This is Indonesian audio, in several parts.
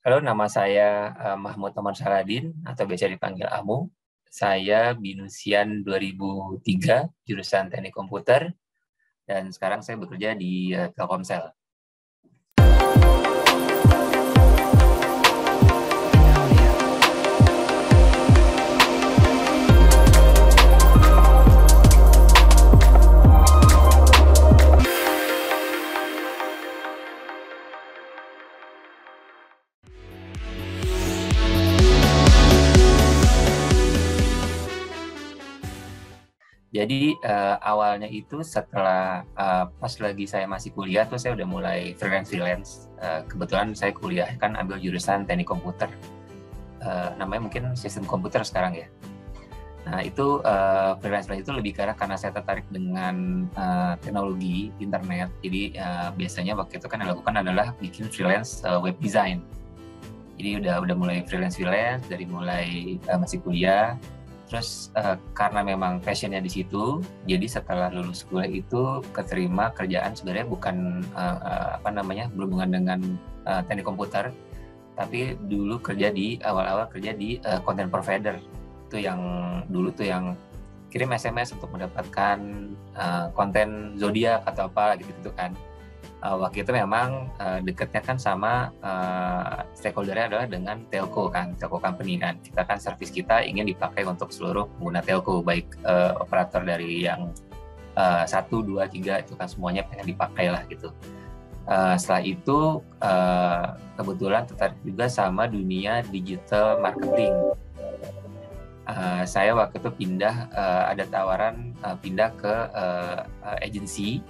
Halo, nama saya Mahmud Omar Saladin atau biasa dipanggil Amu. Saya Binusian 2003, jurusan Teknik Komputer, dan sekarang saya bekerja di Telkomsel. Jadi awalnya itu setelah pas lagi saya masih kuliah tuh saya udah mulai freelance. Kebetulan saya kuliah kan ambil jurusan Teknik Komputer, namanya mungkin Sistem Komputer sekarang ya. Nah itu freelance itu lebih karena saya tertarik dengan teknologi internet. Jadi biasanya waktu itu kan yang dilakukan adalah bikin freelance web design. Jadi udah mulai freelance dari mulai masih kuliah. Terus karena memang passionnya di situ, jadi setelah lulus kuliah itu keterima kerjaan sebenarnya bukan berhubungan dengan teknik komputer, tapi dulu awal-awal kerja di content provider. Itu yang dulu tuh yang kirim SMS untuk mendapatkan konten zodiak atau apa gitu kan. Waktu itu memang dekatnya kan sama stakeholder-nya adalah dengan telco company kan. Kita kan service kita ingin dipakai untuk seluruh pengguna telco, baik operator dari yang 1, 2, 3 itu kan semuanya pengen dipakai lah gitu. Setelah itu kebetulan tertarik juga sama dunia digital marketing. Saya waktu itu ada tawaran pindah ke agency.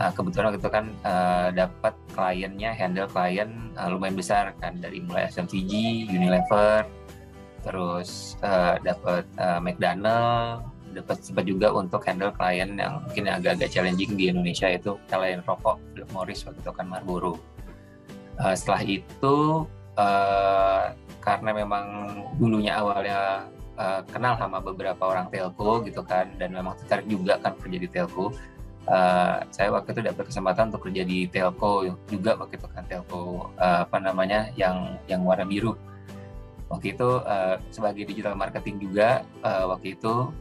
Kebetulan waktu itu kan dapat handle klien lumayan besar kan, dari mulai FMCG, Unilever, terus dapat McDonald, sempat juga untuk handle klien yang mungkin agak-agak challenging di Indonesia, itu klien rokok, Philip Morris waktu itu kan, Marlboro. Setelah itu karena memang dulunya awalnya kenal sama beberapa orang telco gitu kan, dan memang tertarik juga kan kerja di telco. Saya waktu itu dapat kesempatan untuk kerja di telco juga waktu itu kan, telco yang warna biru. Waktu itu sebagai digital marketing juga, waktu itu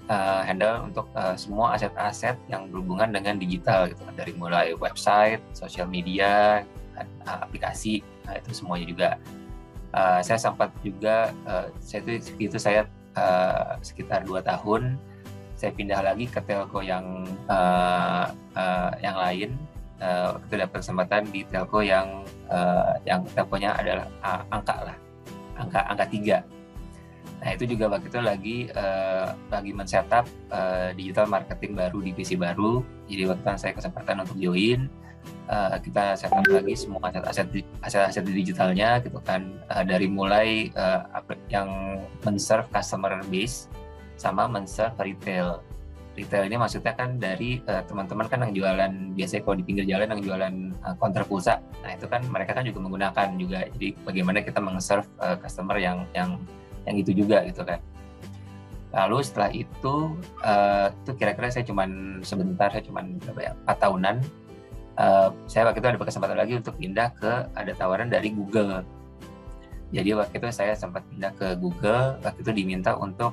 handle untuk semua aset-aset yang berhubungan dengan digital gitu kan, dari mulai website, sosial media, aplikasi, itu semuanya juga. Saya sempat juga saya sekitar 2 tahun. Saya pindah lagi ke telco yang lain. Waktu itu dapat kesempatan di telco yang telkonya adalah angka 3. Nah itu juga waktu itu lagi men-setup digital marketing baru, divisi baru. Jadi waktu itu saya kesempatan untuk join. Kita setup lagi semua aset digitalnya gitu kan, dari mulai yang men-serve customer base sama men-serve retail. Retail ini maksudnya kan dari teman-teman kan yang jualan, biasanya kalau di pinggir jalan yang jualan konter pulsa. Nah itu kan mereka kan juga menggunakan juga. Jadi bagaimana kita men-serve customer yang itu juga gitu kan. Lalu setelah itu kira-kira saya cuman 4 tahunan. Saya waktu itu ada kesempatan lagi untuk pindah ada tawaran dari Google. Jadi waktu itu saya sempat pindah ke Google, waktu itu diminta untuk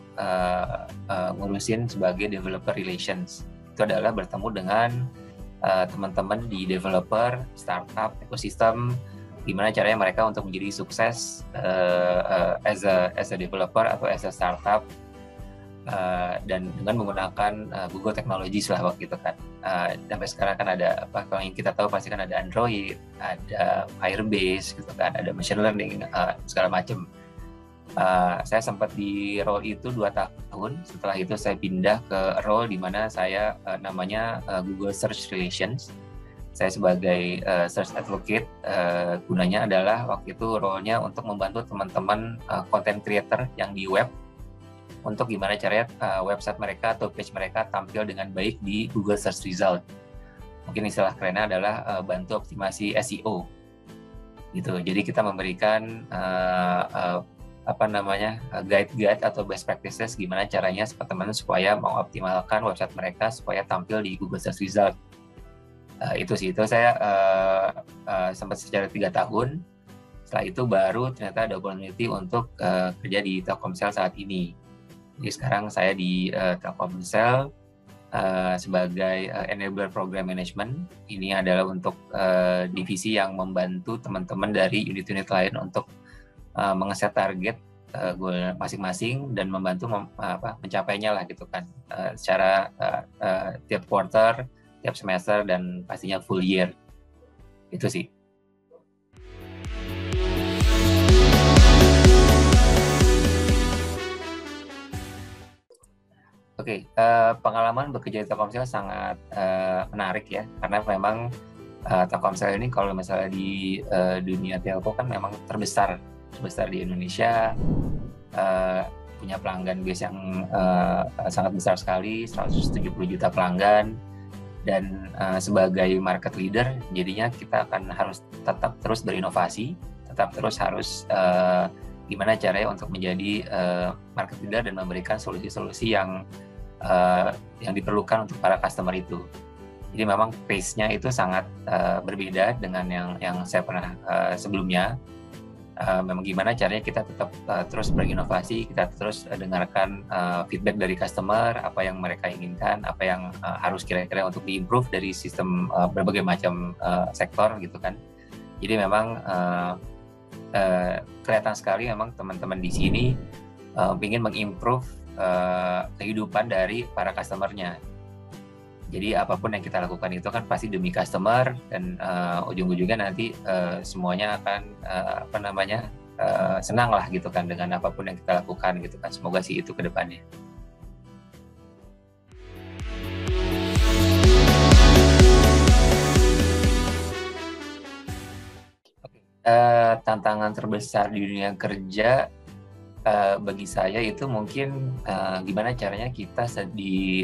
ngurusin sebagai developer relations. Itu adalah bertemu dengan teman-teman di developer, startup, ekosistem, gimana caranya mereka untuk menjadi sukses as a developer atau as a startup, dan dengan menggunakan Google Technologies lah waktu itu kan. Sampai sekarang kan ada kalau yang kita tahu pasti kan ada Android, ada Firebase gitu kan, ada machine learning, segala macam. Saya sempat di role itu 2 tahun. Setelah itu saya pindah ke role di mana saya namanya Google Search Relations. Saya sebagai search advocate, gunanya adalah waktu itu role-nya untuk membantu teman-teman content creator yang di web, untuk gimana caranya website mereka atau page mereka tampil dengan baik di Google Search Result. Mungkin istilah kerennya adalah bantu optimasi SEO gitu. Jadi kita memberikan guide atau best practices gimana caranya teman-teman supaya mengoptimalkan website mereka supaya tampil di Google Search Result. Itu saya sempat secara 3 tahun. Setelah itu baru ternyata ada opportunity untuk kerja di Telkomsel saat ini. Jadi sekarang saya di Telkomsel sebagai enabler program management. Ini adalah untuk divisi yang membantu teman-teman dari unit-unit lain untuk mengeset target goal masing-masing dan membantu mencapainya lah gitu kan, secara tiap quarter, tiap semester, dan pastinya full year. Itu sih. Oke, pengalaman bekerja di Telkomsel sangat menarik ya, karena memang Telkomsel ini kalau misalnya di dunia telco kan memang terbesar di Indonesia, punya pelanggan base yang sangat besar sekali, 170 juta pelanggan, dan sebagai market leader jadinya kita akan harus tetap terus berinovasi, tetap terus harus gimana caranya untuk menjadi market leader dan memberikan solusi-solusi yang diperlukan untuk para customer itu. Jadi memang pace-nya itu sangat berbeda dengan yang saya pernah sebelumnya. Memang gimana caranya kita tetap terus berinovasi, kita terus dengarkan feedback dari customer, apa yang mereka inginkan, apa yang harus kira-kira untuk di-improve dari sistem berbagai macam sektor gitu kan. Jadi memang kelihatan sekali memang teman-teman di sini ingin mengimprove kehidupan dari para customer-nya. Jadi apapun yang kita lakukan itu kan pasti demi customer, dan ujung-ujungnya nanti semuanya akan senang lah gitu kan dengan apapun yang kita lakukan gitu kan. Semoga sih itu ke depannya. Tantangan terbesar di dunia kerja bagi saya itu mungkin gimana caranya kita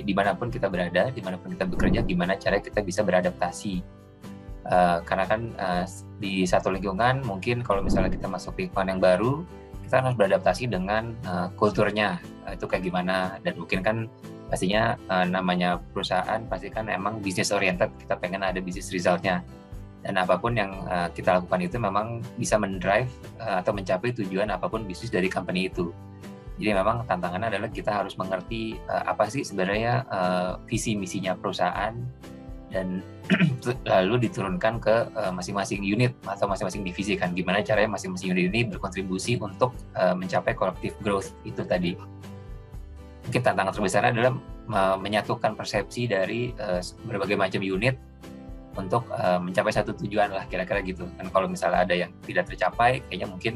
dimanapun kita berada, dimanapun kita bekerja, gimana caranya kita bisa beradaptasi. Karena kan di satu lingkungan mungkin kalau misalnya kita masuk lingkungan yang baru, kita harus beradaptasi dengan kulturnya, itu kayak gimana. Dan mungkin kan pastinya namanya perusahaan pasti kan emang business oriented, kita pengen ada business resultnya. Dan apapun yang kita lakukan itu memang bisa mendrive atau mencapai tujuan apapun bisnis dari company itu. Jadi memang tantangannya adalah kita harus mengerti apa sih sebenarnya visi misinya perusahaan, dan lalu diturunkan ke masing-masing unit atau masing-masing divisi kan. Gimana caranya masing-masing unit ini berkontribusi untuk mencapai collective growth itu tadi. Mungkin tantangan terbesarnya adalah menyatukan persepsi dari berbagai macam unit untuk mencapai satu tujuan lah kira-kira gitu kan. Kalau misalnya ada yang tidak tercapai, kayaknya mungkin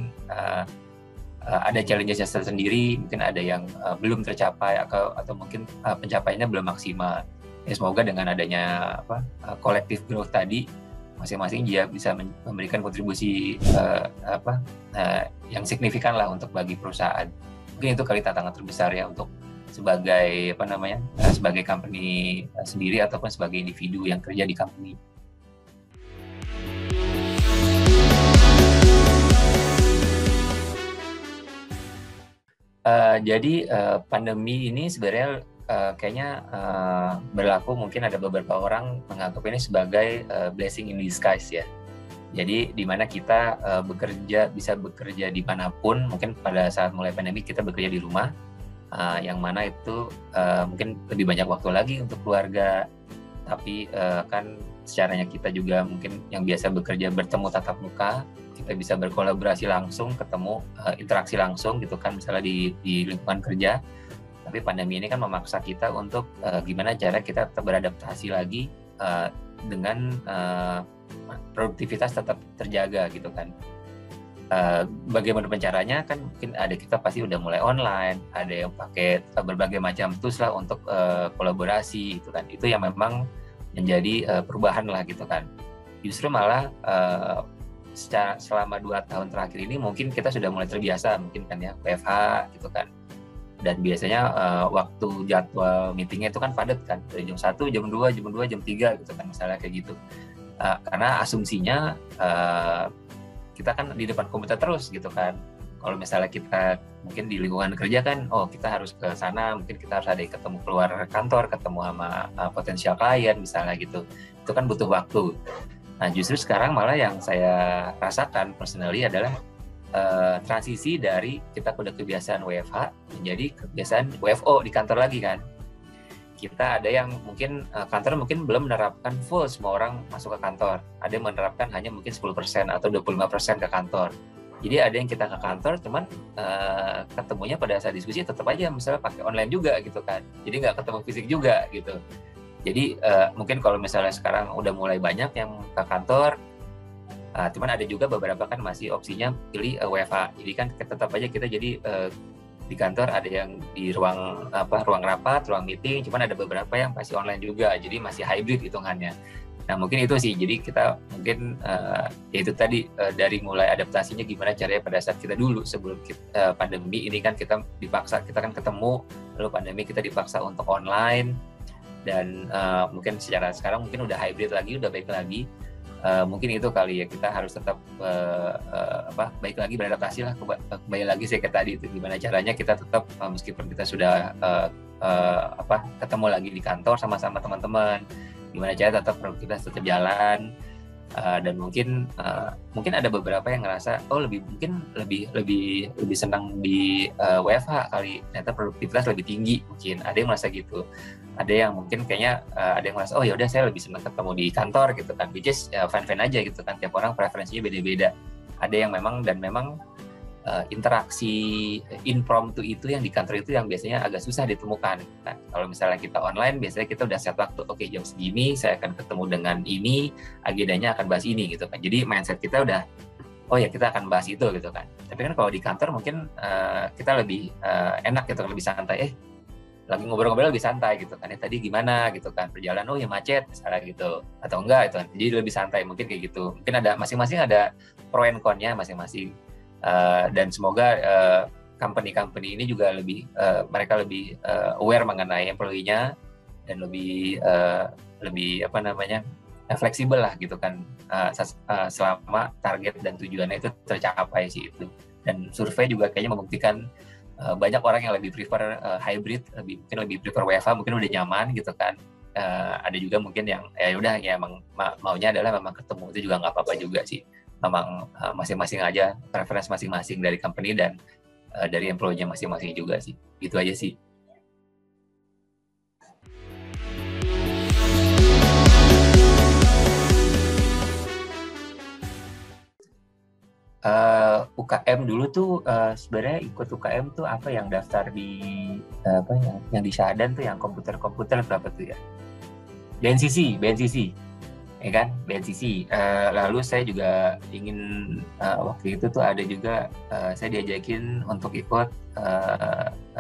ada challenges tersendiri, mungkin ada yang belum tercapai atau mungkin pencapaiannya belum maksimal. Ya, semoga dengan adanya collective growth tadi, masing-masing dia bisa memberikan kontribusi yang signifikan lah untuk bagi perusahaan. Mungkin itu kali tantangan terbesar ya untuk sebagai sebagai company sendiri ataupun sebagai individu yang kerja di company. Jadi pandemi ini sebenarnya kayaknya berlaku, mungkin ada beberapa orang menganggap ini sebagai blessing in disguise ya. Jadi di mana kita bisa bekerja dimanapun. Mungkin pada saat mulai pandemi kita bekerja di rumah, yang mana itu mungkin lebih banyak waktu lagi untuk keluarga, tapi kan secaranya kita juga mungkin yang biasa bekerja bertemu tatap muka, kita bisa berkolaborasi langsung, ketemu interaksi langsung gitu kan, misalnya di lingkungan kerja. Tapi pandemi ini kan memaksa kita untuk gimana cara kita tetap beradaptasi lagi dengan produktivitas tetap terjaga gitu kan. Bagaimana caranya kan mungkin ada kita pasti udah mulai online, ada yang pakai berbagai macam tools lah untuk kolaborasi gitu kan. Itu yang memang menjadi perubahan lah gitu kan. Justru malah selama 2 tahun terakhir ini mungkin kita sudah mulai terbiasa mungkin kan ya WFH gitu kan. Dan biasanya waktu jadwal meetingnya itu kan padat kan, dari jam 1, jam 2, jam 3 gitu kan misalnya kayak gitu. Karena asumsinya kita kan di depan komputer terus gitu kan. Kalau misalnya kita mungkin di lingkungan kerja kan, kita harus ke sana, mungkin kita harus ada ketemu keluar kantor, ketemu sama potensial klien misalnya gitu. Itu kan butuh waktu. Nah, justru sekarang malah yang saya rasakan personally adalah transisi dari kita udah kebiasaan WFH menjadi kebiasaan WFO di kantor lagi kan. Kita ada yang mungkin kantor mungkin belum menerapkan full semua orang masuk ke kantor. Ada yang menerapkan hanya mungkin 10% atau 25% ke kantor. Jadi ada yang kita ke kantor, cuman ketemunya pada saat diskusi tetap aja misalnya pakai online juga gitu kan. Jadi nggak ketemu fisik juga gitu. Jadi mungkin kalau misalnya sekarang udah mulai banyak yang ke kantor, cuman ada juga beberapa kan masih opsinya pilih WFH. Jadi kan tetap aja kita jadi di kantor ada yang di ruang rapat, ruang meeting, cuman ada beberapa yang masih online juga. Jadi masih hybrid hitungannya. Nah mungkin itu sih. Jadi kita mungkin ya itu tadi dari mulai adaptasinya gimana caranya pada saat kita dulu sebelum pandemi ini kan kita kan ketemu, lalu pandemi kita dipaksa untuk online. Dan mungkin secara sekarang mungkin udah hybrid lagi, udah baik lagi. Mungkin itu kali ya, kita harus tetap baik lagi, beradaptasi lah. Kembali lagi saya kayak tadi itu gimana caranya kita tetap meskipun kita sudah ketemu lagi di kantor sama-sama teman-teman, gimana cara tetap produktivitas tetap jalan. Dan mungkin ada beberapa yang ngerasa lebih senang di WFH kali, ternyata produktivitas lebih tinggi, mungkin ada yang merasa gitu. Ada yang mungkin kayaknya ada yang merasa ya udah saya lebih senang ketemu di kantor gitu kan, which is fine aja gitu kan, tiap orang preferensinya beda-beda. Ada yang memang interaksi impromptu itu yang di kantor itu yang biasanya agak susah ditemukan. Nah, kalau misalnya kita online, biasanya kita udah set waktu, oke jam segini saya akan ketemu dengan ini, agendanya akan bahas ini gitu kan. Jadi mindset kita udah, kita akan bahas itu gitu kan. Tapi kan kalau di kantor mungkin kita lebih enak gitu, lebih santai. Lagi ngobrol-ngobrol lebih santai gitu kan. Tadi gimana gitu kan, perjalanan ya macet misalnya gitu, atau enggak itu kan. Jadi lebih santai mungkin kayak gitu. Mungkin ada masing-masing ada pro and con-nya masing-masing. Dan semoga company ini juga mereka lebih aware mengenai employee-nya dan lebih fleksibel lah gitu kan, selama target dan tujuannya itu tercapai sih itu. Dan survei juga kayaknya membuktikan banyak orang yang lebih prefer hybrid, mungkin lebih prefer WFH, mungkin udah nyaman gitu kan. Ada juga mungkin yang emang maunya adalah memang ketemu, itu juga nggak apa-apa juga sih. Memang masing-masing aja, preferensi masing-masing dari company dan dari employee-nya masing-masing juga sih. Gitu aja sih. UKM dulu tuh sebenarnya ikut UKM tuh apa yang daftar di yang di Syahadan tuh yang komputer berapa tuh ya? BNCC ya kan, BNCC. Lalu saya juga ingin waktu itu tuh ada juga saya diajakin untuk ikut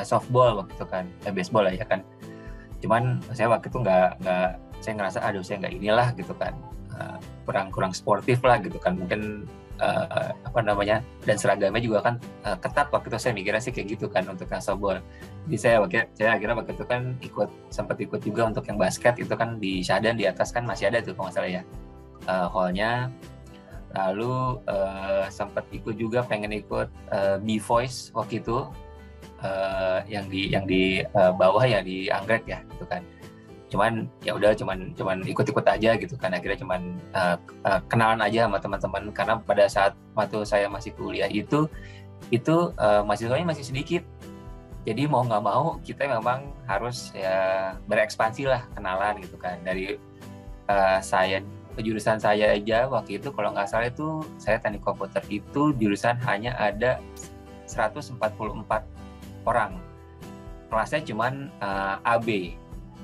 softball waktu itu kan, baseball lah ya kan. Cuman saya waktu itu saya ngerasa saya nggak inilah gitu kan, kurang sportif lah gitu kan, mungkin dan seragamnya juga kan ketat waktu itu, saya mikirnya sih kayak gitu kan untuk yang softball. Jadi saya akhirnya waktu itu kan sempat ikut juga untuk yang basket itu kan di Syahadan di atas kan masih ada tuh kalau nggak salah ya hallnya. Lalu sempat ikut juga, pengen ikut B-Voice waktu itu yang di bawah ya, di Anggrek ya gitu kan. Cuman ya udah cuman ikut-ikut aja gitu kan, akhirnya cuman kenalan aja sama teman-teman, karena pada saat waktu saya masih kuliah itu mahasiswanya masih sedikit. Jadi mau nggak mau kita memang harus ya berekspansi lah, kenalan gitu kan. Dari jurusan saya aja waktu itu kalau nggak salah itu saya teknik komputer itu jurusan hanya ada 144 orang, kelasnya cuman AB.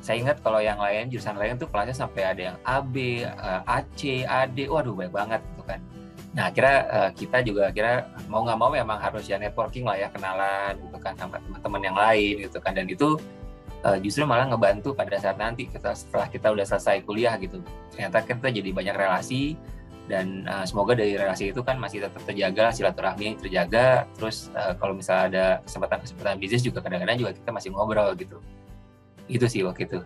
Saya ingat kalau yang lain, jurusan lain tuh kelasnya sampai ada yang AB, AC, AD, waduh banyak banget gitu kan. Nah kita juga mau nggak mau memang harus ya networking lah ya, kenalan gitu kan sama teman-teman yang lain gitu kan. Dan itu justru malah ngebantu pada saat nanti setelah kita udah selesai kuliah gitu. Ternyata kita jadi banyak relasi, dan semoga dari relasi itu kan masih tetap terjaga, silaturahmi terjaga. Terus kalau misalnya ada kesempatan bisnis juga kadang-kadang juga kita masih ngobrol gitu. Itu sih waktu itu.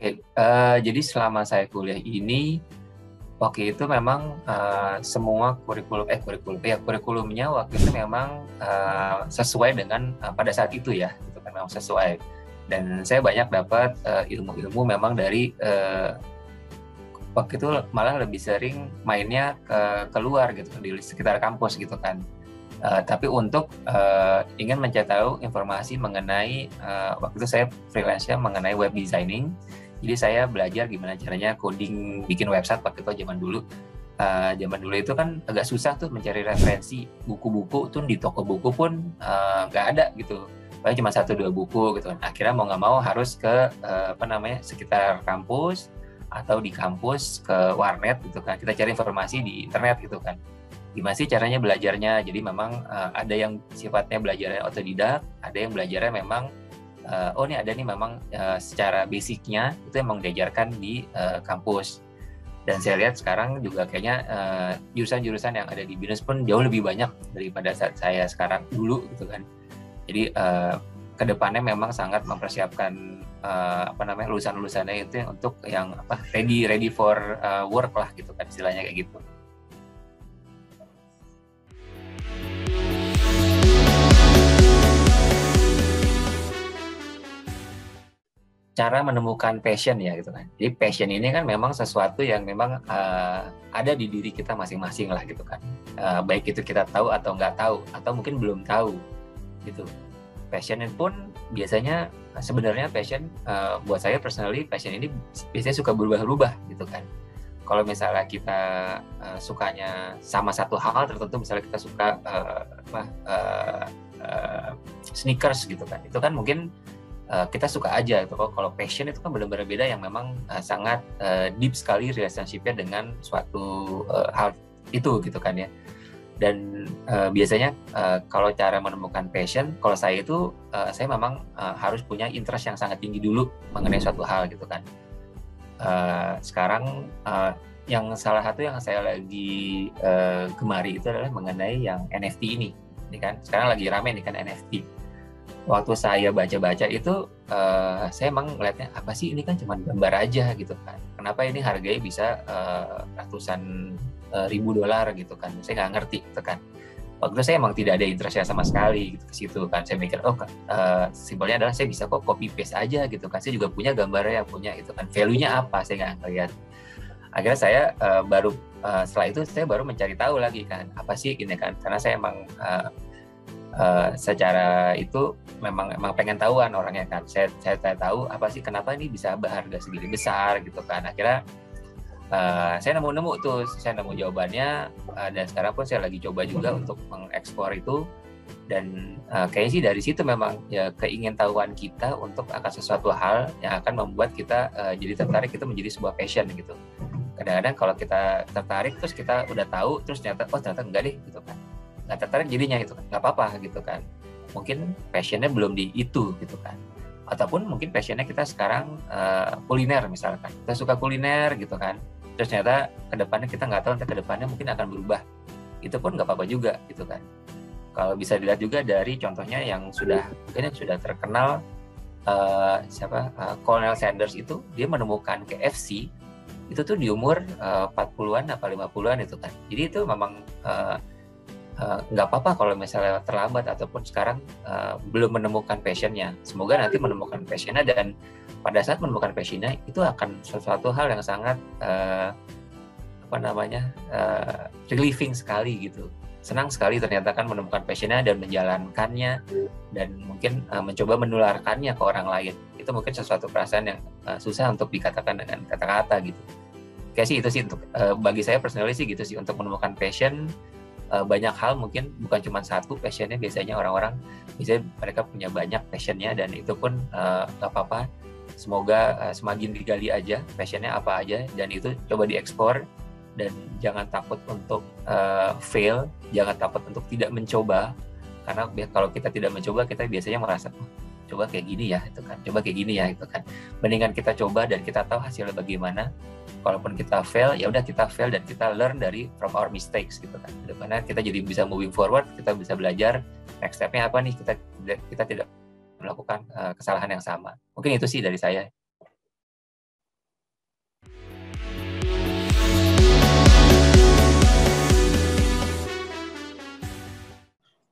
Oke, jadi selama saya kuliah ini Waktu itu memang semua kurikulumnya waktu itu memang sesuai dengan pada saat itu ya, itu kan memang sesuai. Dan saya banyak dapat ilmu-ilmu memang dari waktu itu malah lebih sering mainnya keluar gitu di sekitar kampus gitu kan. Tapi untuk ingin mencari tahu informasi mengenai waktu itu saya freelance-nya mengenai web designing. Jadi saya belajar gimana caranya coding, bikin website waktu itu zaman dulu. Zaman dulu itu kan agak susah tuh mencari referensi buku-buku tuh di toko buku pun nggak ada gitu. Paling cuma 1-2 buku gitu. Akhirnya mau nggak mau harus ke sekitar kampus atau di kampus ke warnet gitu kan. Kita cari informasi di internet gitu kan. Gimana sih caranya belajarnya? Jadi memang ada yang sifatnya belajarnya otodidak, ada yang belajarnya memang ini ada nih memang secara basicnya itu emang diajarkan di kampus. Dan saya lihat sekarang juga kayaknya jurusan-jurusan yang ada di BINUS pun jauh lebih banyak daripada saat saya sekarang dulu gitu kan. Jadi kedepannya memang sangat mempersiapkan lulusan-lulusannya itu untuk yang ready for work lah gitu kan, istilahnya kayak gitu. Cara menemukan passion ya gitu kan. Jadi passion ini kan memang sesuatu yang memang ada di diri kita masing-masing lah gitu kan. Baik itu kita tahu atau nggak tahu, atau mungkin belum tahu gitu. Passion pun biasanya sebenarnya passion buat saya personally, passion ini biasanya suka berubah-ubah gitu kan. Kalau misalnya kita sukanya sama satu hal tertentu, misalnya kita suka sneakers gitu kan, itu kan mungkin kita suka aja gitu. Kalau passion itu kan benar-benar beda, yang memang sangat deep sekali relationship-nya dengan suatu hal itu gitu kan ya. Dan biasanya kalau cara menemukan passion, kalau saya itu saya memang harus punya interest yang sangat tinggi dulu mengenai suatu hal gitu kan. Sekarang yang salah satu yang saya lagi gemari itu adalah mengenai yang NFT ini kan. Sekarang lagi rame nih kan NFT. Waktu saya baca-baca itu saya emang ngeliatnya apa sih, ini kan cuma gambar aja gitu kan, kenapa ini harganya bisa ratusan ribu dolar gitu kan, saya nggak ngerti gitu kan. Waktu itu saya emang tidak ada interestnya sama sekali gitu ke situ kan. Saya mikir simpelnya adalah saya bisa kok copy paste aja gitu kan, saya juga punya gambarnya, punya itu kan, value-nya apa saya nggak ngeliat. Akhirnya saya setelah itu saya baru mencari tahu lagi kan, apa sih ini kan, karena saya emang secara itu memang pengen tahuan orangnya kan. Saya tahu apa sih kenapa ini bisa berharga segini besar gitu kan. Akhirnya saya nemu jawabannya, dan sekarang pun saya lagi coba juga untuk mengekspor itu. Dan kayaknya sih dari situ memang ya keingintahuan kita untuk akan sesuatu hal yang akan membuat kita jadi tertarik, itu menjadi sebuah passion gitu. Kadang-kadang kalau kita tertarik terus kita udah tahu terus ternyata enggak deh gitu kan, nggak tertarik jadinya gitu kan, nggak apa-apa gitu kan. Mungkin passionnya belum di itu gitu kan. Ataupun mungkin passionnya kita sekarang kuliner misalkan, kita suka kuliner gitu kan, terus ternyata kedepannya kita nggak tahu, nanti kedepannya mungkin akan berubah, itu pun nggak apa-apa juga gitu kan. Kalau bisa dilihat juga dari contohnya yang sudah terkenal, Colonel Sanders itu, dia menemukan KFC itu tuh di umur 40-an apa 50-an itu kan. Jadi itu memang nggak apa-apa kalau misalnya terlambat ataupun sekarang belum menemukan passionnya. Semoga nanti menemukan passionnya, dan pada saat menemukan passionnya itu akan sesuatu hal yang sangat relieving sekali gitu. Senang sekali ternyata kan menemukan passionnya dan menjalankannya, dan mungkin mencoba menularkannya ke orang lain. Itu mungkin sesuatu perasaan yang susah untuk dikatakan dengan kata-kata gitu. Kayak sih itu sih untuk bagi saya personally sih gitu sih, untuk menemukan passion. Banyak hal, mungkin bukan cuma satu passionnya. Biasanya orang-orang mereka punya banyak passionnya, dan itu pun nggak apa-apa. Semoga semakin digali aja passionnya apa aja, dan itu coba diekspor. Dan jangan takut untuk fail, jangan takut untuk tidak mencoba, karena kalau kita tidak mencoba kita biasanya merasa coba kayak gini ya itu kan, coba kayak gini ya itu kan. Mendingan kita coba dan kita tahu hasilnya bagaimana. Kalaupun kita fail, ya udah kita fail dan kita learn from our mistakes gitu kan. Kedepannya kita jadi bisa moving forward, kita bisa belajar next step-nya apa nih, kita tidak melakukan kesalahan yang sama. Mungkin itu sih dari saya.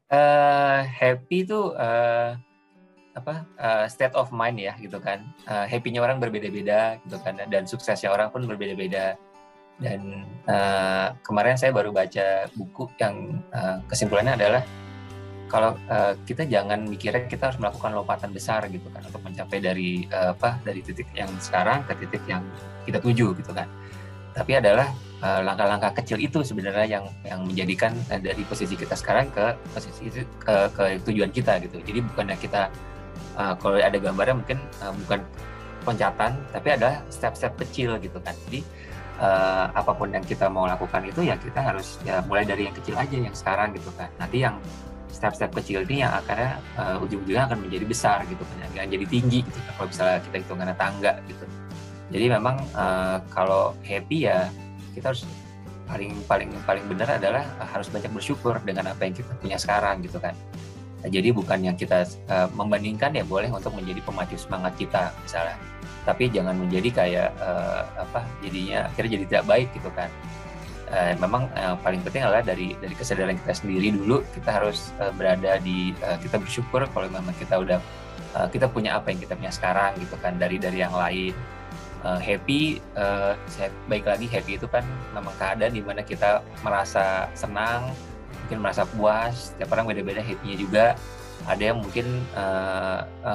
Happy itu state of mind ya gitu kan. Happy-nya orang berbeda-beda gitu kan, dan suksesnya orang pun berbeda-beda. Dan kemarin saya baru baca buku yang kesimpulannya adalah kalau kita jangan mikirnya kita harus melakukan lompatan besar gitu kan untuk mencapai dari titik yang sekarang ke titik yang kita tuju gitu kan. Tapi adalah langkah-langkah kecil itu sebenarnya yang menjadikan dari posisi kita sekarang ke posisi itu ke tujuan kita gitu. Jadi bukannya kita kalau ada gambarnya mungkin bukan loncatan, tapi ada step-step kecil gitu kan. Jadi apapun yang kita mau lakukan itu ya kita harus ya mulai dari yang kecil aja yang sekarang gitu kan. Nanti yang step-step kecil ini yang akhirnya ujung-ujungnya akan menjadi besar gitu kan, yang jadi tinggi gitu kan, kalau misalnya kita hitungannya tangga gitu. Jadi memang kalau happy ya kita harus paling benar adalah harus banyak bersyukur dengan apa yang kita punya sekarang gitu kan. Jadi bukan yang kita membandingkan ya boleh untuk menjadi pemacu semangat kita misalnya, tapi jangan menjadi kayak jadinya akhirnya jadi tidak baik gitu kan. Memang paling penting adalah dari kesadaran kita sendiri dulu. Kita harus berada di kita bersyukur kalau memang kita udah kita punya apa yang kita punya sekarang gitu kan, dari yang lain. Happy, baik lagi happy itu kan memang keadaan di mana kita merasa senang, mungkin merasa puas. Setiap orang beda-beda happy-nya juga. Ada yang mungkin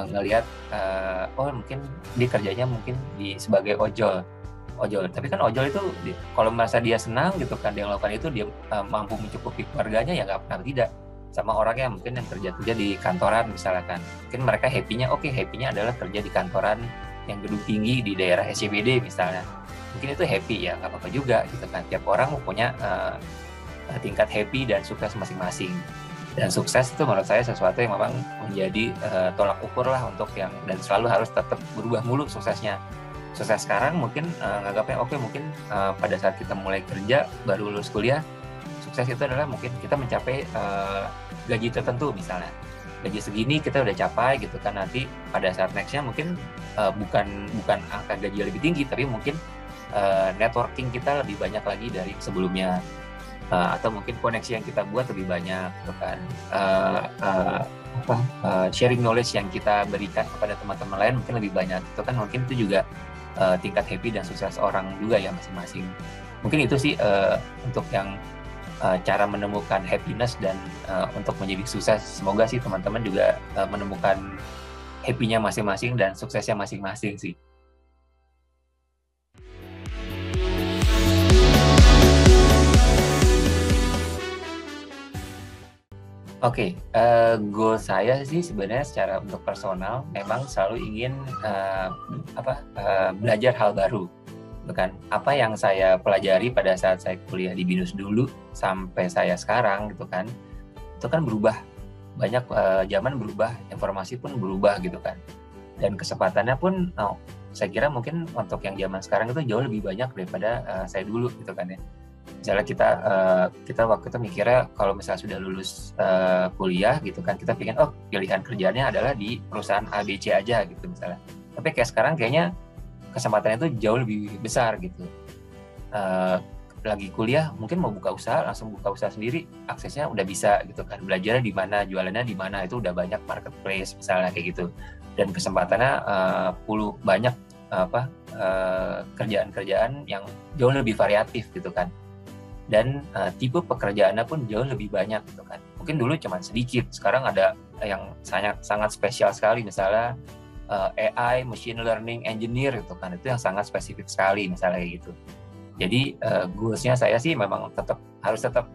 ngelihat mungkin dia kerjanya mungkin sebagai ojol, tapi kan ojol itu kalau merasa dia senang gitu kan dia melakukan itu, dia mampu mencukupi keluarganya, ya nggak pernah tidak. Sama orang yang mungkin yang kerja di kantoran misalkan, mungkin mereka happy-nya adalah kerja di kantoran yang gedung tinggi di daerah SCBD misalnya, mungkin itu happy, ya nggak apa-apa juga gitu kan. Tiap orang punya tingkat happy dan sukses masing-masing, dan sukses itu menurut saya sesuatu yang memang menjadi tolak ukur lah untuk yang, dan selalu harus tetap berubah mulu suksesnya. Sukses sekarang mungkin nganggapnya mungkin pada saat kita mulai kerja baru lulus kuliah, sukses itu adalah mungkin kita mencapai gaji tertentu misalnya, gaji segini kita udah capai gitu kan. Nanti pada saat nextnya mungkin bukan angka gaji lebih tinggi, tapi mungkin networking kita lebih banyak lagi dari sebelumnya, atau mungkin koneksi yang kita buat lebih banyak gitu kan. Sharing knowledge yang kita berikan kepada teman-teman lain mungkin lebih banyak itu kan, mungkin itu juga tingkat happy dan sukses orang juga ya masing-masing. Mungkin itu sih untuk yang cara menemukan happiness dan untuk menjadi sukses. Semoga sih teman-teman juga menemukan happy-nya masing-masing dan suksesnya masing-masing sih. Oke, goal saya sih sebenarnya secara untuk personal memang selalu ingin belajar hal baru, bukan apa yang saya pelajari pada saat saya kuliah di BINUS dulu sampai saya sekarang gitu kan, itu kan berubah banyak, zaman berubah, informasi pun berubah gitu kan, dan kesempatannya pun saya kira mungkin untuk yang zaman sekarang itu jauh lebih banyak daripada saya dulu gitu kan ya. Misalnya kita waktu itu mikirnya kalau misalnya sudah lulus kuliah gitu kan, kita pengen pilihan kerjaannya adalah di perusahaan ABC aja gitu misalnya. Tapi kayak sekarang kayaknya kesempatannya itu jauh lebih besar gitu. Lagi kuliah mungkin mau buka usaha, langsung buka usaha sendiri, aksesnya udah bisa gitu kan. Belajarnya di mana, jualannya di mana, itu udah banyak marketplace misalnya kayak gitu. Dan kesempatannya banyak kerjaan-kerjaan yang jauh lebih variatif gitu kan. Dan tipe pekerjaannya pun jauh lebih banyak gitu kan. Mungkin dulu cuma sedikit, sekarang ada yang sangat spesial sekali, misalnya AI, machine learning engineer gitu kan, itu yang sangat spesifik sekali misalnya kayak gitu. Jadi goals-nya saya sih memang harus tetap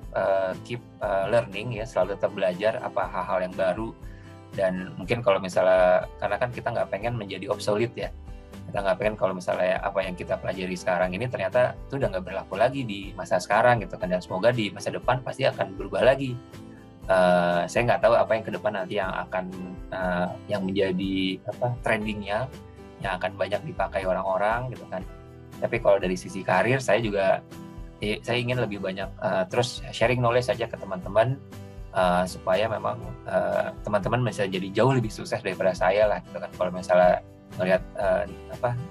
keep learning ya, selalu tetap belajar hal-hal yang baru. Dan mungkin kalau misalnya, karena kan kita nggak pengen menjadi obsolete ya, kita nggak pengen kalau misalnya apa yang kita pelajari sekarang ini ternyata itu udah nggak berlaku lagi di masa sekarang gitu kan. Dan semoga di masa depan pasti akan berubah lagi. Saya nggak tahu apa yang ke depan nanti yang akan yang menjadi trendingnya, yang akan banyak dipakai orang-orang gitu kan. Tapi kalau dari sisi karir, saya juga saya ingin lebih banyak terus sharing knowledge saja ke teman-teman, supaya memang teman-teman bisa jadi jauh lebih sukses daripada saya lah gitu kan, kalau misalnya melihat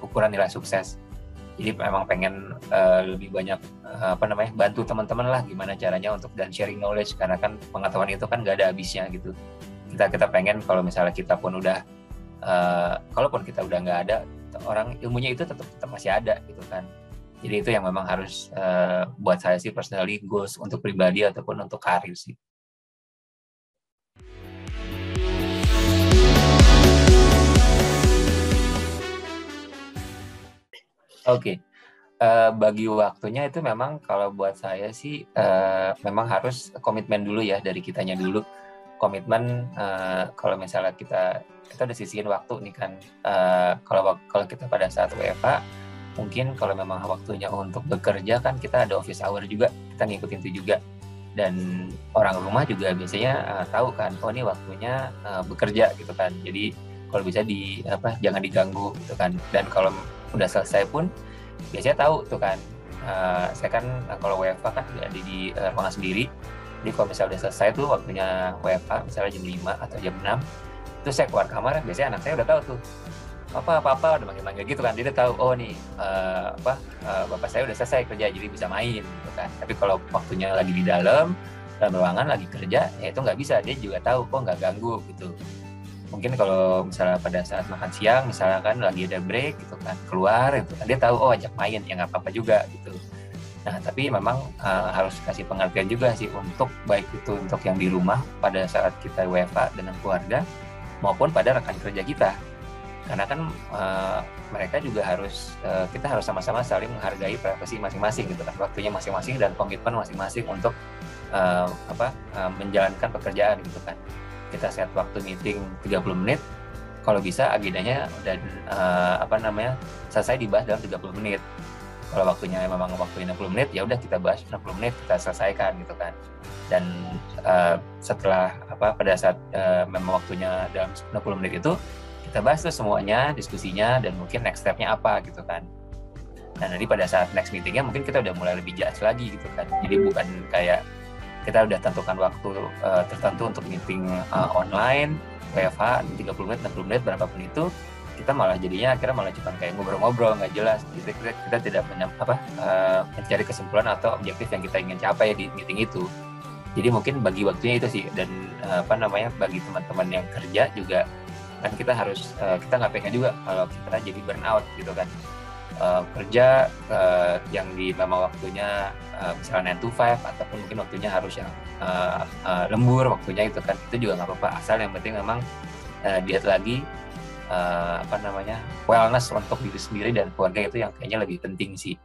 ukuran nilai sukses. Jadi memang pengen lebih banyak bantu teman-teman lah gimana caranya untuk dan sharing knowledge, karena kan pengetahuan itu kan nggak ada habisnya gitu. Kita pengen kalau misalnya kita pun udah kalaupun kita udah nggak ada, orang ilmunya itu tetap masih ada gitu kan. Jadi itu yang memang harus buat saya sih personally goals untuk pribadi ataupun untuk karir sih. Oke. Bagi waktunya itu memang kalau buat saya sih memang harus komitmen dulu ya dari kitanya dulu. Komitmen kalau misalnya kita udah sisihin waktu nih kan, kalau kita pada saat WFH mungkin kalau memang waktunya untuk bekerja kan kita ada office hour juga, kita ngikutin itu juga, dan orang rumah juga biasanya tahu kan, oh ini waktunya bekerja gitu kan, jadi kalau bisa jangan diganggu gitu kan. Dan kalau udah selesai pun biasanya tahu tuh kan, saya kan kalau WFH kan ada di ruangan sendiri. Jadi kalau misalnya udah selesai tuh waktunya WFH, misalnya jam 5 atau jam 6, itu saya keluar kamar, biasanya anak saya udah tahu tuh, apa udah manggil-manggil gitu kan. Dia udah tahu, oh nih bapak saya udah selesai kerja, jadi bisa main gitu kan. Tapi kalau waktunya lagi di dalam ruangan lagi kerja, ya itu nggak bisa. Dia juga tahu, kok nggak ganggu gitu. Mungkin kalau misalnya pada saat makan siang, misalnya kan lagi ada break gitu kan, keluar gitu kan, dia tahu, oh ajak main, ya nggak apa-apa juga gitu. Nah, tapi memang harus kasih pengertian juga sih, untuk baik itu untuk yang di rumah pada saat kita WFH dengan keluarga, maupun pada rekan kerja kita. Karena kan mereka juga kita harus sama-sama saling menghargai privasi masing-masing gitu kan, waktunya masing-masing dan komitmen masing-masing untuk menjalankan pekerjaan gitu kan. Kita set waktu meeting 30 menit, kalau bisa agendanya dan selesai dibahas dalam 30 menit. Kalau waktunya memang waktunya 60 menit, ya udah kita bahas 60 menit, kita selesaikan gitu kan. Dan setelah pada saat memang waktunya dalam 60 menit itu, kita bahas tuh semuanya, diskusinya, dan mungkin next step-nya apa gitu kan. Nah, nanti pada saat next meeting-nya mungkin kita udah mulai lebih jelas lagi gitu kan. Jadi bukan kayak kita udah tentukan waktu tertentu untuk meeting online, WFH 30 menit, 60 menit, berapapun itu, kita malah jadinya akhirnya malah cuma kayak ngobrol-ngobrol nggak jelas. Kita tidak mencari kesimpulan atau objektif yang kita ingin capai di meeting itu. Jadi mungkin bagi waktunya itu sih. Dan bagi teman-teman yang kerja juga kan kita harus kita nggak pengen juga kalau kita jadi burnout gitu kan. Kerja yang di memang waktunya misalnya 9 to 5 ataupun mungkin waktunya harus yang lembur waktunya itu kan, itu juga nggak apa-apa, asal yang penting memang diet lagi wellness untuk diri sendiri dan keluarga, itu yang kayaknya lebih penting sih.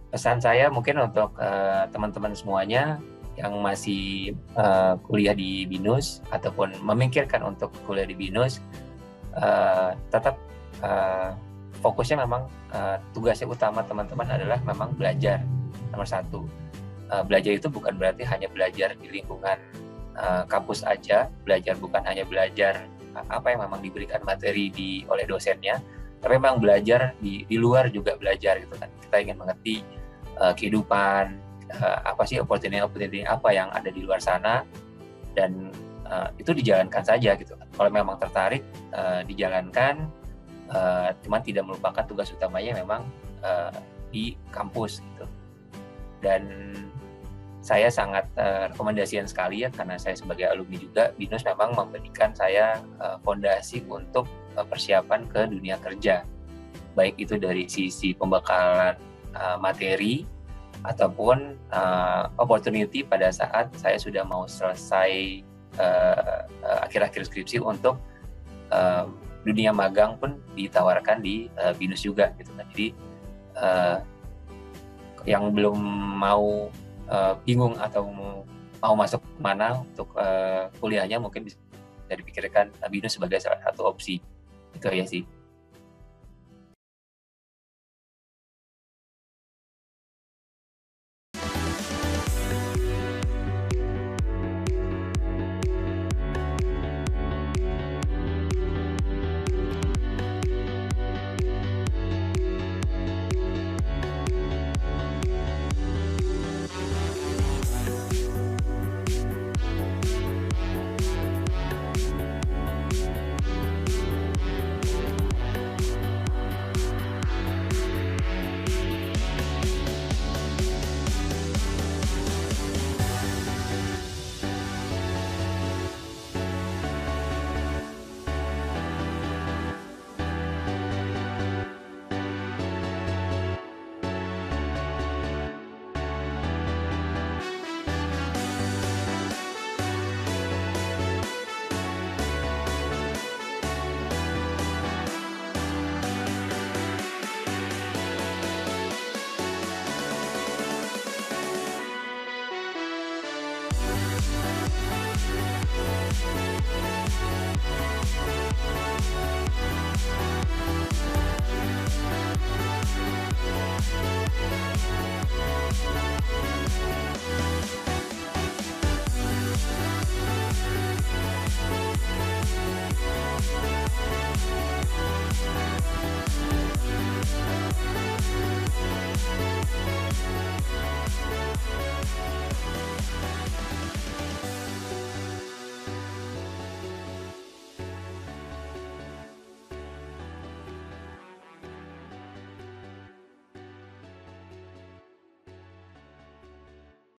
Pesan saya mungkin untuk teman-teman semuanya yang masih kuliah di BINUS ataupun memikirkan untuk kuliah di BINUS, tetap fokusnya memang tugasnya utama teman-teman adalah memang belajar. Nomor satu, belajar itu bukan berarti hanya belajar di lingkungan kampus aja, belajar bukan hanya belajar apa yang memang diberikan materi oleh dosennya, tapi memang belajar di luar juga belajar gitu kan. Kita ingin mengerti kehidupan, apa sih opportunity apa yang ada di luar sana, dan itu dijalankan saja gitu kan. Kalau memang tertarik dijalankan, cuman tidak melupakan tugas utamanya memang di kampus gitu. Dan saya sangat rekomendasikan sekali ya, karena saya sebagai alumni juga, BINUS memang memberikan saya fondasi untuk persiapan ke dunia kerja, baik itu dari sisi pembekalan materi ataupun opportunity pada saat saya sudah mau selesai akhir-akhir skripsi, untuk dunia magang pun ditawarkan di BINUS juga gitu kan. Jadi yang belum mau bingung atau mau masuk mana untuk kuliahnya, mungkin bisa dipikirkan BINUS sebagai salah satu opsi. Itu ya sih.